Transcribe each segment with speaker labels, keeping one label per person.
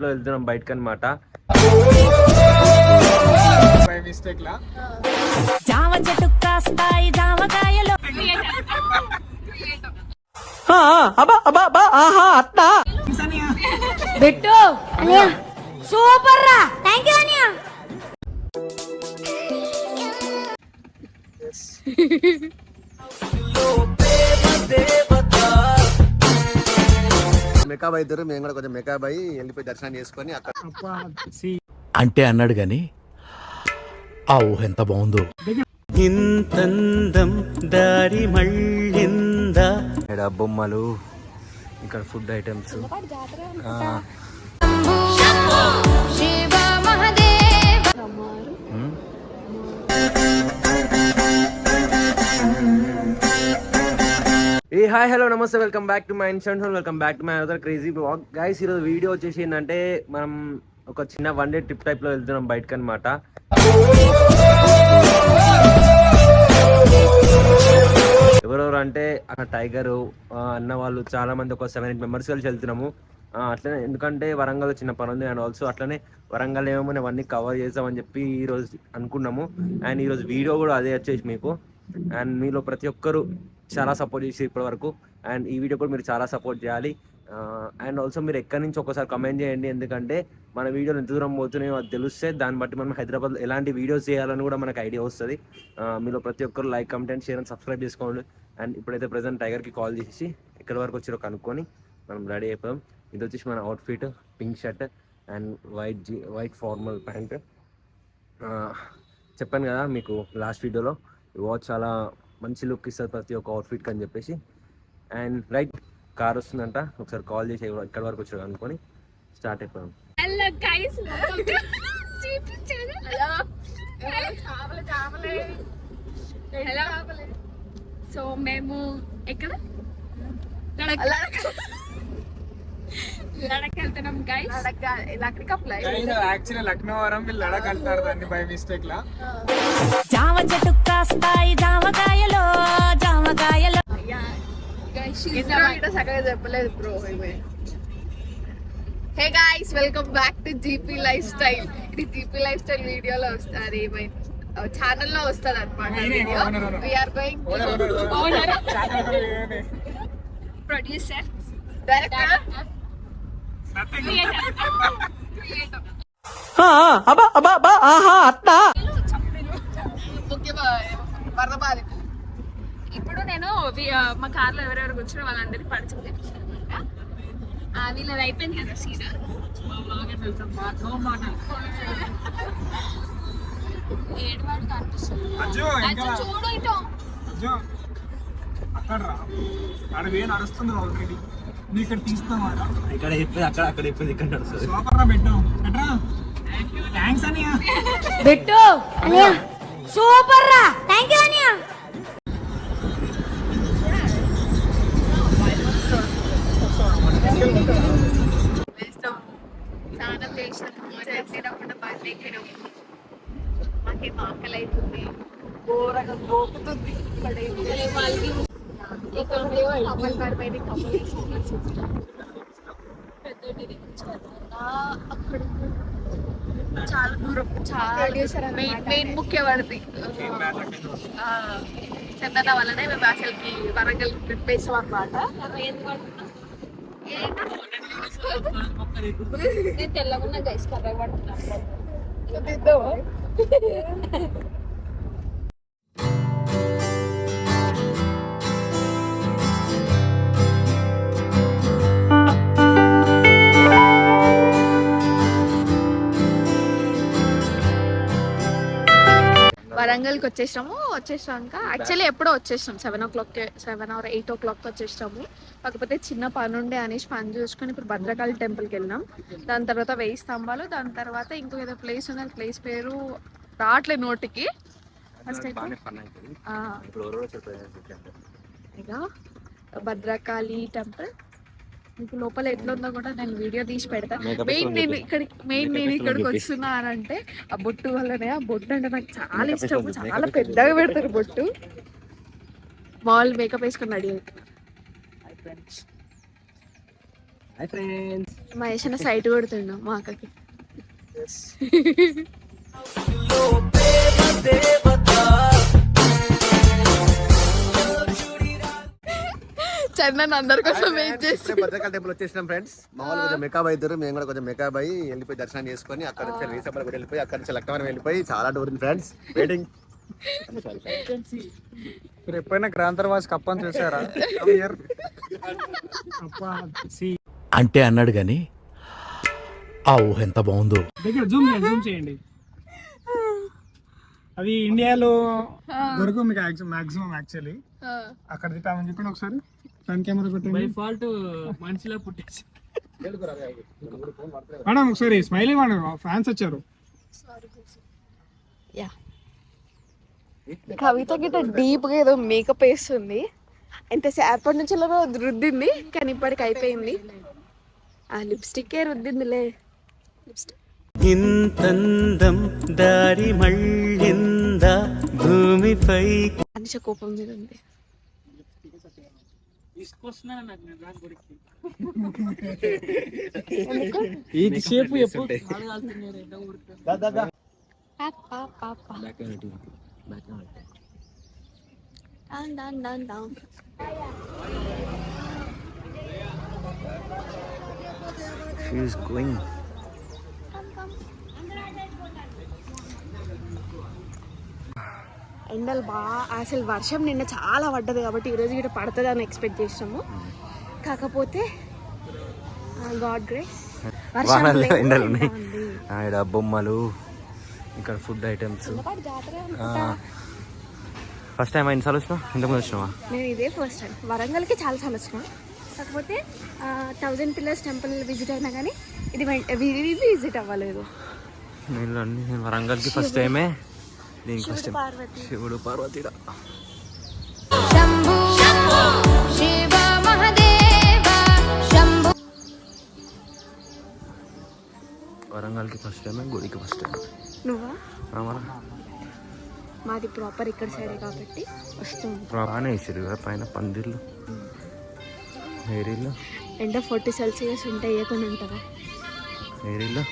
Speaker 1: లో వెళ్తున్నాం బయటకు అనమాట.
Speaker 2: జామ చెట్టు కాస్తాయి జామకాయలు పెట్టు సూపర్ రా. థ్యాంక్ యూ అనియా.
Speaker 1: మేకప్ అవుతారు, మేము కూడా కొంచెం మేకప్ అయ్యి వెళ్ళిపోయి దర్శనం చేసుకొని అక్కడ
Speaker 3: అంటే అన్నాడు గాని ఆ ఊహ ఎంత బాగుందో. ఇంతందం దారి మళ్ళిందా.
Speaker 1: ఇక్కడ బొమ్మలు, ఇక్కడ ఫుడ్ ఐటమ్స్. ఏ హాయ్ హలో నమస్తే, welcome back to my instant, welcome back to my other crazy blog. Guys ఈరోజు వీడియో వచ్చేసి ఏంటంటే మనం ఒక చిన్న వన్ డే ట్రిప్ టైప్ లో వెళ్తున్నాం బయటకు అనమాట. ఎవరెవరు అంటే అక్కడ టైగర్ అన్న వాళ్ళు చాలా మంది, ఒక 7-8 మెంబర్స్ కలిసి వెళ్తున్నాము. అట్లనే ఎందుకంటే వరంగల్ చిన్న పని ఉంది, అండ్ ఆల్సో అట్లనే వరంగల్ ఏమో అవన్నీ కవర్ చేద్దామని చెప్పి ఈరోజు అనుకున్నాము. అండ్ ఈరోజు వీడియో కూడా అదే వచ్చేసి మీకు. అండ్ మీలో ప్రతి ఒక్కరు చాలా సపోర్ట్ చేసి ఇప్పటి వరకు, అండ్ ఈ వీడియో కూడా మీరు చాలా సపోర్ట్ చేయాలి. అండ్ ఆల్సో మీరు ఎక్కడి నుంచి ఒకసారి కమెంట్ చేయండి, ఎందుకంటే మన వీడియోలు ఎంత దూరం పోతున్నాయో అది తెలిస్తే దాన్ని బట్టి మనం హైదరాబాద్లో ఎలాంటి వీడియోస్ చేయాలని కూడా మనకు ఐడియా వస్తుంది. మీలో ప్రతి ఒక్కరు like, comment, share and subscribe చేసుకోండి. అండ్ ఇప్పుడైతే ప్రజెంట్ టైగర్కి కాల్ చేసి ఎక్కడి వరకు వచ్చారో కనుక్కొని మనం రెడీ అయిపోయాం. ఇది వచ్చేసి మన outfit, pink shirt and white formal pant. చెప్పాను కదా మీకు లాస్ట్ వీడియోలో, వాచ్ చాలా మంచి లుక్ ఇస్తుంది ప్రతి ఒక్క అవుట్ఫిట్కి అని చెప్పేసి. అండ్ రైట్, కార్ వస్తుందంట, ఒకసారి కాల్ చేసి ఎక్కడి వరకు వచ్చారు అనుకొని స్టార్ట్ అయిపోయాం.
Speaker 4: సో మేము ఎక్కడ లడక్ వెళ్తున్నాం గైస్.
Speaker 5: యాక్చువల్లీ లక్నవరం వీళ్ళు లడక్ అంటారు దాన్ని బై మిస్టేక్ లా.
Speaker 2: జామ చెట్టు కాస్తాయి జామకాయలు జామకాయలు.
Speaker 4: చక్కగా చెప్పలేదు bro. Hey guys, welcome back to GP life style. ఇది జీపీ లైఫ్ స్టైల్ వీడియోలో వస్తుంది, ఛానల్లో వస్తుంది అనమాట. వీఆర్ గోయింగ్ ప్రొడ్యూసర్, డైరెక్టర్, ఇప్పుడు నేను మా కార్లో ఎవరెవరు కూర్చున్న వాళ్ళందరికీ పరిచయం చేపిస్తాను అనమాట. వీళ్ళది అయిపోయింది కదా సీన్. ఏడువాడు కనిపిస్తుంది చూడు ఇటు.
Speaker 5: అక్కడ రా, అక్కడ వేలు నడుస్తుంది ఆల్రెడీ. నీ ఇక్కడ తీస్తాం
Speaker 1: ఇక్కడ చెప్పేది అక్కడ, అక్కడ చెప్పేది ఇక్కడ నడుస్తుంది.
Speaker 5: సూపర్ రా, పెట్టాం పెట్టరా. థ్యాంక్స్ అనియా.
Speaker 2: పెట్టు అనియా. సూపర్ రా. థ్యాంక్ యూ అనియా.
Speaker 4: స్నానం చేసినప్పుడు బండి ఎక్కడం మాకేం ఆకలి అవుతుంది, ఘోరంగా గోకుతుంది. వాళ్ళకి అక్కడ చాలా దూరం, చాలా మెయిన్ ముఖ్యపడింది చందన వల్లనే మేము అసలుకి వరంగల్ ట్రిప్ వేసాం అనమాట. నేను తెల్లగున్నా గైస్, కర్ర పడుతున్నాను. వరంగల్కి వచ్చేసాక యాక్చువల్లీ ఎప్పుడో వచ్చేసాం, 7 or 8 o'clock వచ్చేసాము. కాకపోతే చిన్న పని ఉండే అనేసి పని చూసుకొని ఇప్పుడు భద్రకాళి టెంపుల్కి వెళ్ళినాం. దాని తర్వాత 1000 స్తంభాలు, దాని తర్వాత ఇంకో ఏదో ప్లేస్ ఉంది, ప్లేస్ పేరు రావట్లేదు నోటికి. ఫస్ట్ ఇక భద్రకాళి టెంపుల్ మీకు లోపల ఎట్లా ఉందో కూడా నేను వీడియో తీసి పెడతాను. మెయిన్ నేను ఇక్కడికి వస్తున్నానంటే ఆ బొట్టు వల్లనే. ఆ బొట్టు అంటే నాకు చాలా ఇష్టం, చాలా పెద్దగా పెడతారు బొట్టు. మాల్ మేకప్ వేసుకొని రెడీ అవుతున్నారు.
Speaker 1: Hi friends.
Speaker 4: మహేష్ అన్న సైట్ కొడుతుండు మా అక్కకి. చందన్ అందరి కోసం వెయిట్ చేసి
Speaker 1: భద్రకాళి టెంపుల్ వచ్చేసినాం ఫ్రెండ్స్. మా వాళ్ళు కొంచెం మేకప్ అవుతారు, మేము కూడా కొంచెం మేకప్ అయ్యి వెళ్ళిపోయి దర్శనం చేసుకొని అక్కడ నుంచి రీసెంబర్ కూడా వెళ్ళిపోయి అక్కడ నుంచి లక్కవరం వెళ్ళిపోయి చాలా టూర్ ఫ్రెండ్స్ వెయిటింగ్.
Speaker 5: మీరు ఎప్పుడైనా క్రాంతర్వాస్ కప్పని చూసారా?
Speaker 3: అంటే అన్నాడు గాని ఆ ఊహ ఎంత బాగుందో.
Speaker 5: దగ్గర జూమ్ చేయండి. అవి ఇండియాలో దొరకు మీకు మాక్సిమం యాక్చువల్లీ అక్కడ తిట్టామని చెప్పండి. ఒకసారి ఫ్రంట్ కెమెరా పెట్టండి. బై ఫాల్ట్ మనిషిలా పుట్టేసి మేడం ఒకసారి స్మైల్ ఇవ్వండి, ఫ్యాన్స్ వచ్చారు.
Speaker 4: కవిత గిట్ట డీప్ గా ఏదో మేకప్ వేస్తుంది. ఎంతసేపటి నుంచి రుద్దింది కానీ ఇప్పటికి అయిపోయింది. ఆ లిప్స్టిక్ రుద్దిందిలే. లిప్స్టిక్
Speaker 3: ఇంతందం దారి మళ్ళిందా భూమిపై.
Speaker 4: అనిష కోపం మీద ఉంది.
Speaker 5: ఈ షేప్
Speaker 4: ఎండలు బాగా అసలు వర్షం నిన్న చాలా పడ్డది కాబట్టి ఈరోజు ఇక్కడ పడుతుంది అని ఎక్స్పెక్ట్ చేసినాము. కాకపోతే గాడ్ గ్రేస్
Speaker 1: ఎండలు ఉన్నాయి. ఇక్కడ బొమ్మలు, ఇక్కడ ఫుడ్ ఐటమ్స్. ఫస్ట్ టైం ఎన్నిసార్లు వచ్చినా? ఇంతకుముందు వచ్చినావా?
Speaker 4: నేను ఇదే ఫస్ట్ టైం. వరంగల్కి చాలాసార్లు వచ్చినా, కాకపోతే 1000 పిల్లర్స్ టెంపుల్ విజిట్ అయినా కానీ ఇది విజిట్ అవ్వలేదు.
Speaker 1: నేను వరంగల్కి ఫస్ట్ టైమే, దీనికి ఫస్ట్ టైం. శివుడు పార్వతి
Speaker 2: శంభు శివ మహాదేవ శంభు.
Speaker 1: వరంగల్కి ఫస్ట్ టైమే, గుడికి ఫస్ట్ టైం.
Speaker 4: నువ్వా?
Speaker 1: మరి
Speaker 4: మాది ప్రాపర్ ఇక్కడ సైడే కాబట్టి వస్తుంది.
Speaker 1: బాగానే వేసారు కదా పైన పందిర్లు, ఏరీలు.
Speaker 4: ఎండ 40 సెల్సియస్ ఉంటే వేయకుండా ఉంటారా?
Speaker 1: ఏరీలు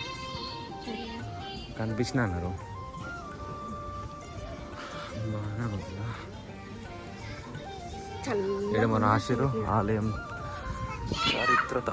Speaker 1: కనిపించిన అన్నారు. ఇక్కడ మన ఆశీరు ఆలయం చారిత్రత.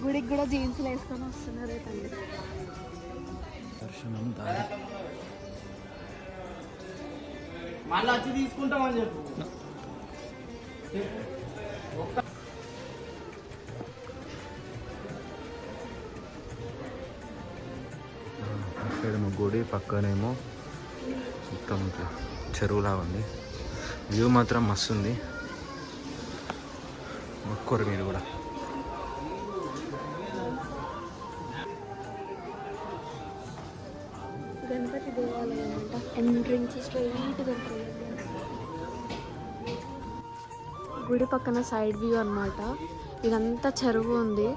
Speaker 4: గుడికి కూడా జీన్స్లు వేసుకొని వస్తున్నారు తల్లి.
Speaker 1: దర్శనం దారి.
Speaker 5: మళ్ళీ వచ్చి తీసుకుంటామని చెప్పు.
Speaker 1: ఇక్కడేమో గుడి, పక్కనేమో మొత్తం చెరువులా ఉంది. వ్యూ మాత్రం మస్తు ఉంది. మొక్కరు మీరు కూడా.
Speaker 4: గణపతి దేవాలయం అంట. ఎంట్రన్స్ స్ట్రైట్ గుడి పక్కన సైడ్ వ్యూ అన్నమాట. ఇదంతా చెరువు ఉంది.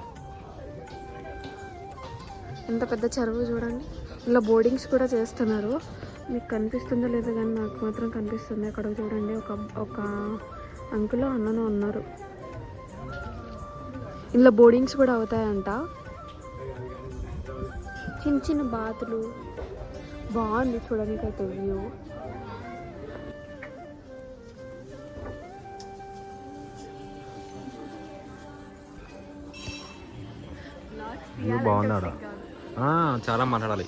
Speaker 4: ఎంత పెద్ద చెరువు చూడండి. ఇలా బోర్డింగ్స్ కూడా చేస్తున్నారు. మీకు కనిపిస్తుందో లేదో కానీ నాకు మాత్రం కనిపిస్తుంది. అక్కడ చూడండి ఒక అంకుల్ అన్నను ఉన్నారు. ఇలా బోర్డింగ్స్ కూడా అవుతాయంట. చిన్న చిన్న బాతులు. బాగుంది చూడడానికి అయితే వ్యూ.
Speaker 1: వ్యూ బాగున్నాడా? చాలా మాట్లాడాలి.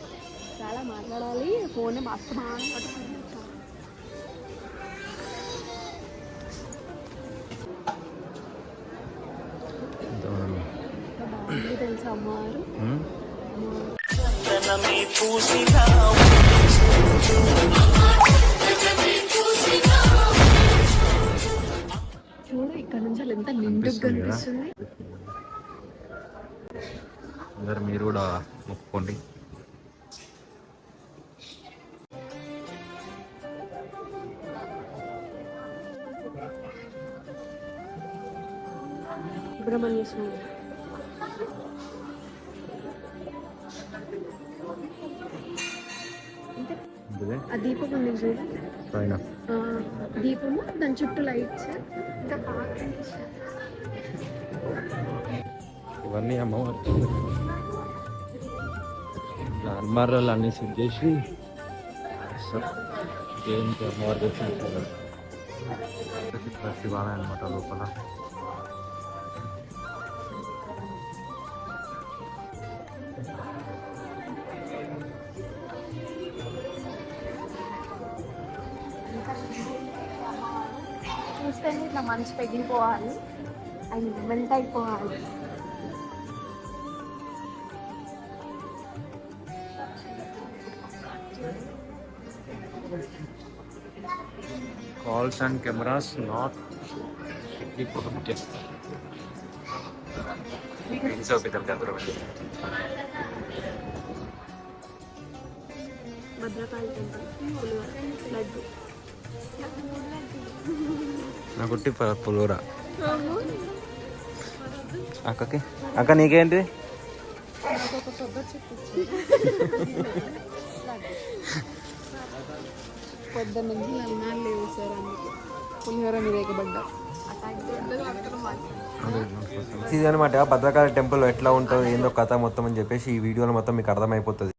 Speaker 4: చాలా మాట్లాడాలి. ఫోన్ మస్తు బాగా తెలుసా అమ్మవారు. చూడు ఇక్కడ నుంచి ఎంత నిండుగా కనిపిస్తుంది.
Speaker 1: అందరు మీరు కూడా మొక్కుకోండి.
Speaker 4: సుబ్రహ్మణ్య స్వామి. ఆ దీపం ఉంది చూడు,
Speaker 1: పైన
Speaker 4: ఆ, దీపము దాని చుట్టూ లైట్స్ ఇంకా
Speaker 1: ఇవన్నీ అమ్మవారు అల్మారాలు అన్ని సెట్ చేసి దేవునికి అమ్మవారు దర్శించారు. శివాలయం అనమాట లోపల.
Speaker 4: చూస్తే ఇట్లా మనసు పెగిలిపోవాలి, అది మెల్ట్ అయిపోవాలి.
Speaker 1: Calls and cameras not
Speaker 4: Bhadrakali temple laddu
Speaker 1: నా గుట్టి పులిహోర. అక్కకి అక్క నీకేంటి?
Speaker 4: పొద్దున్న నుంచి నన్నాళ్ళు లేవు సార్, అందుకే పులిహోర మీద ఎగబడ్డా.
Speaker 1: ఇది అనమాట భద్రకాళి టెంపుల్ ఎట్లా ఉంటుందో ఏందో కథ మొత్తం అని చెప్పేసి ఈ వీడియోలో మొత్తం మీకు అర్థమైపోతుంది.